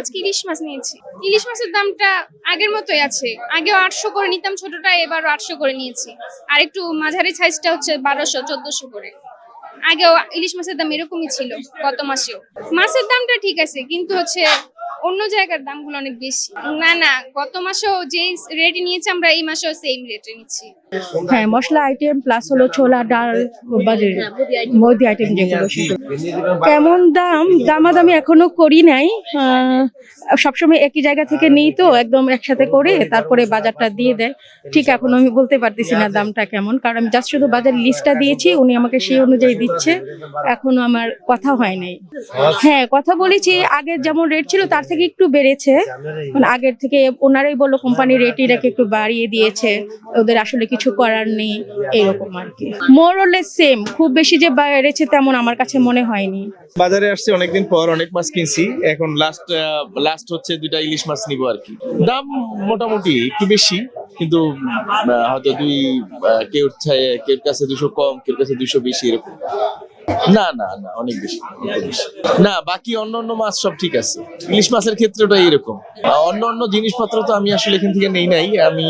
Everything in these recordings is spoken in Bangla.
আজকে ইলিশ মাছ নিয়েছি। ইলিশ মাছের দামটা আগের মতোই আছে। আগেও 800 করে নিতাম ছোটটা, এবারও 800 করে নিয়েছি। আর একটু মাঝারি সাইজটা হচ্ছে 1200-1400 করে। আগেও ইলিশ মাছের দাম এরকমই ছিল গত মাসেও। মাছের দামটা ঠিক আছে, কিন্তু হচ্ছে অন্য জায়গার দামগুলো অনেক বেশি। না না, গত মাসেও যে রেটে নিয়েছি আমরা এই মাসেও সেম রেটে নিচ্ছি। হ্যাঁ, মশলা আইটেম প্লাস হলো ছোলা ডাল বা মুদি আইটেম যেগুলো সেগুলো। কেমন দাম দামাদামি এখনো করি নাই। সবসময় একই জায়গা থেকে নিই তো, একদম একসাথে করে তারপরে বাজারটা দিয়ে দেয়। ঠিক এখনো আমি বলতে পারতেছি না দামটা কেমন, কারণ আমি জাস্ট শুধু বাজার লিস্টটা দিয়েছি, উনি আমাকে সেই অনুযায়ী দিচ্ছে। এখনো আমার কথা হয় নাই। হ্যাঁ, কথা বলেছি, আগের যেমন রেট ছিল তার থেকে একটু বেড়েছে। মানে আগের থেকে ওনারাই বললো কোম্পানি রেট এটাকে একটু বাড়িয়ে দিয়েছে, ওদের আসলে কিছু করার নেই, এরকম আর কি। মোর অর লেস সেম, খুব বেশি যে বেড়েছে তেমন আমার কাছে মনে হয়নি। বাজারে আসছে অনেকদিন পর, অনেক মাছ কিনছি। এখন লাস্ট হচ্ছে 2টা ইলিশ মাছ নিব আর কি। দাম মোটামুটি একটু বেশি, কিন্তু হয়তো কেউ কাছে 200 কম, কেউ কাছে 200 বেশি, এরকম। না না না, অনেক বেশি, অনেক বেশি। না, বাকি অন্য মাছ সব ঠিক আছে। ইলিশ মাছের ক্ষেত্রেটা এরকম। অন্য জিনিসপত্র তো আমি আসলে এখান থেকে নেই নাই, আমি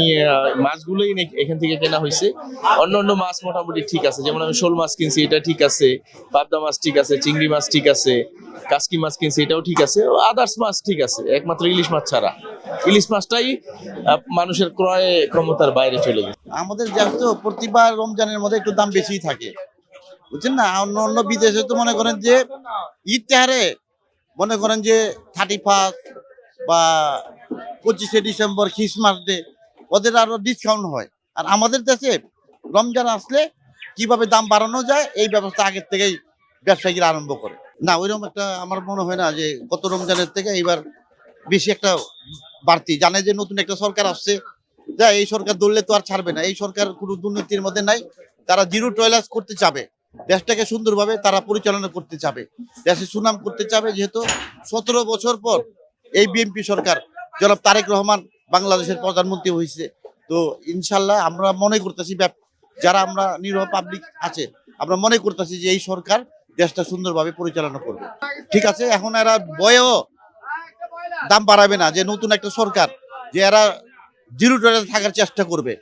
মাছগুলোই এখান থেকে কেনা হয়েছে। অন্য মাছ মোটামুটি ঠিক আছে, যেমন আমি শোল মাছ কিনছি, এটা ঠিক আছে। পাবদা মাছ ঠিক আছে, চিংড়ি মাছ ঠিক আছে, কাসকি মাছ কিনছি, এটাও ঠিক আছে। আদার্স মাছ ঠিক আছে, একমাত্র ইলিশ মাছ ছাড়া। ইলিশ মাছটাই মানুষের ক্রয় ক্ষমতার বাইরে চলে গেছে। আমাদের যেহেতু প্রতিবার রমজানের মধ্যে একটু দাম বেশি থাকে, বুঝছেন না। অন্য বিদেশে তো মনে করেন যে ঈদ তেহারে মনে করেন যে 31 বা 25শে ডিসেম্বর, খ্রিসমাস ডে, ওদের আরো ডিসকাউন্ট হয়। আর আমাদের দেশে রমজান আসলে কিভাবে দাম বাড়ানো যায় এই ব্যবস্থা আগের থেকেই ব্যবসায়ীরা আরম্ভ করে। না, ওইরকম একটা আমার মনে হয় না যে গত রমজানের থেকে এইবার বেশি একটা বাড়তি। জানে যে নতুন একটা সরকার আসছে, যা এই সরকার ধরলে তো আর ছাড়বে না। এই সরকার কোনো দুর্নীতির মধ্যে নাই, তারা জিরো টয়লেট করতে চাবে, দেশটাকে সুন্দরভাবে তারা পরিচালনা করতে চাবে, দেশে সুনাম করতে চাবে। যেহেতু 17 বছর পর এই বিএনপি সরকার, জনাব তারেক রহমান বাংলাদেশের প্রধানমন্ত্রী হয়েছে, তো ইনশাল্লাহ আমরা মনে করতেছি, যারা আমরা নিরহ পাবলিক আছে, আমরা মনে করতেছি যে এই সরকার দেশটা সুন্দরভাবে পরিচালনা করবে। ঠিক আছে, এখন এরা বয়েও দাম বাড়াবে না, যে নতুন একটা সরকার যে এরা জিরো টয়লেট থাকার চেষ্টা করবে।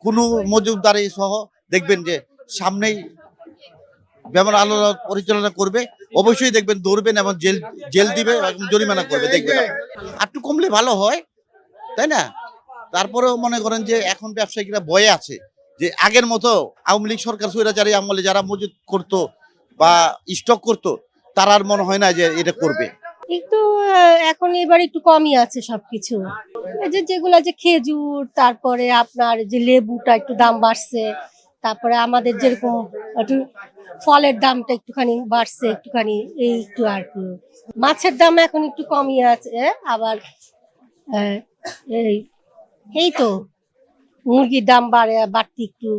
কোনো মজুমদারি সহ দেখবেন যে সামনেই ব্যবহার আলোচনা পরিচালনা করবে, অবশ্যই দেখবেন ধরবেন এবং জেল দিবে এবং জরিমানা করবে, দেখবেন। একটু কমলে ভালো হয়, তাই না? তারপরেও মনে করেন যে এখন ব্যবসায়ীরা ভয়ে আছে যে আগের মতো আওয়ামী লীগ সরকার স্বৈরাচারী আমলে যারা মজুত করতো বা স্টক করতো, তার আর মনে হয় না যে এটা করবে। একটু এখন এবার একটু কমই আছে সবকিছু। এই যে যেগুলো যে খেজুর, তারপরে আপনার যে লেবুটা একটু দাম বাড়ছে, তারপরে আমাদের যেরকম একটু ফলের দামটা একটুখানি বাড়ছে, একটুখানি এই একটু আর কি। মাছের দাম এখন একটু কমই আছে, আবার আহ, এই এই তো মুরগির দাম বাড়তি একটু।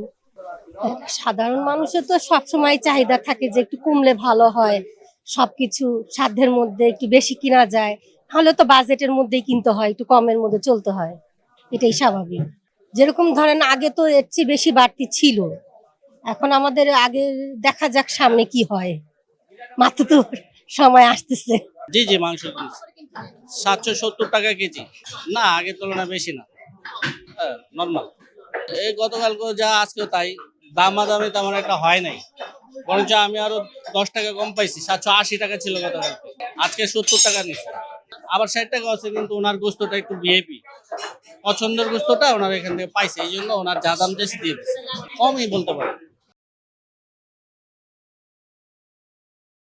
সাধারণ মানুষের তো সবসময় চাহিদা থাকে যে একটু কমলে ভালো হয়, সবকিছু সাধ্যের মধ্যে একটু বেশি কিনা যায়, তাহলে তো বাজেটের মধ্যেই কিনতে হয়, একটু কমের মধ্যে চলতে হয়, এটাই স্বাভাবিক। যেরকম ধরেন আগে তো এর চেয়ে বেশি বাড়তি ছিল, এখন আমাদের আগে দেখা যাক সামনে কি হয়, মাত্র তো সময় আসতেছে। জি জি, মাংস 770 টাকা কেজি। না, আগের তুলনায় বেশি না, নর্মাল। এই গতকালকে যা আজকেও তাই, দামাদামি তেমন একটা হয় নাই, বরঞ্চ আমি আরো 10 টাকা কম পাইছি। 780 টাকা ছিল গতকালকে, আজকে 70 টাকা নিচ্ছে। আবার 60 টাকা আছে, কিন্তু ওনার গোস্তটা একটু ভিআইপি, পছন্দের গোস্তটা ওনার এখান থেকে পাইছে, এই জন্য ওনার যা দাম চাইছে দিয়ে দিচ্ছে, কমই বলতে পারে।